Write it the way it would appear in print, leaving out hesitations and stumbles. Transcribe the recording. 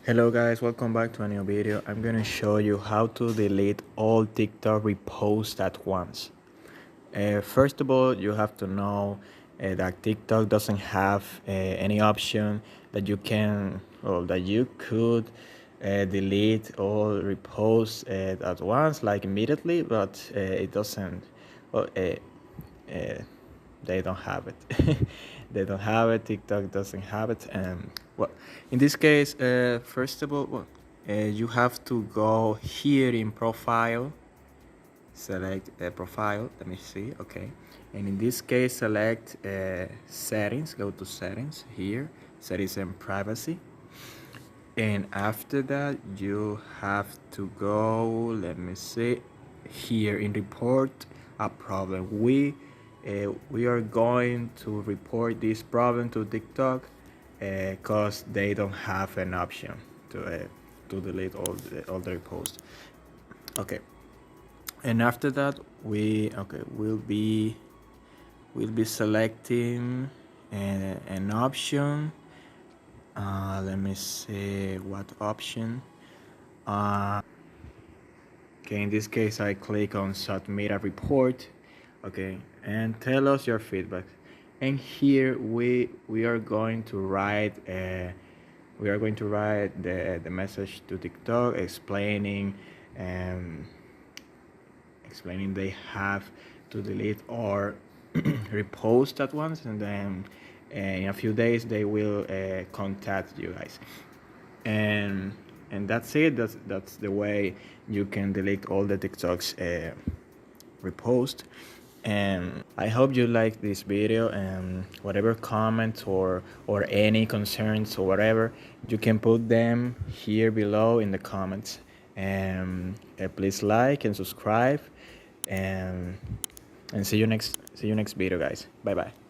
Hello guys, welcome back to a new video. I'm gonna show you how to delete all TikTok reposts at once. First of all, you have to know that TikTok doesn't have any option that you can or that you could delete all reposts at once, like immediately, but it doesn't. Well, uh, they don't have it. They don't have it. TikTok doesn't have it. And well, in this case, first of all, you have to go here in profile, select profile. Let me see. Okay, and in this case, select settings. Go to settings here, settings and privacy. And after that, you have to go. Let me see here in report a problem. We are going to report this problem to TikTok because they don't have an option to delete all the reposts. Okay, and after that we'll be selecting an option. Let me see what option. Okay, in this case, I click on submit a report. Okay, and tell us your feedback. And here we are going to write the message to TikTok explaining explaining they have to delete or repost at once, and then in a few days they will contact you guys. And that's it. That's the way you can delete all the TikToks repost. And I hope you like this video, and whatever comments or any concerns or whatever, you can put them here below in the comments. And please like and subscribe, and see you next video, guys. Bye bye.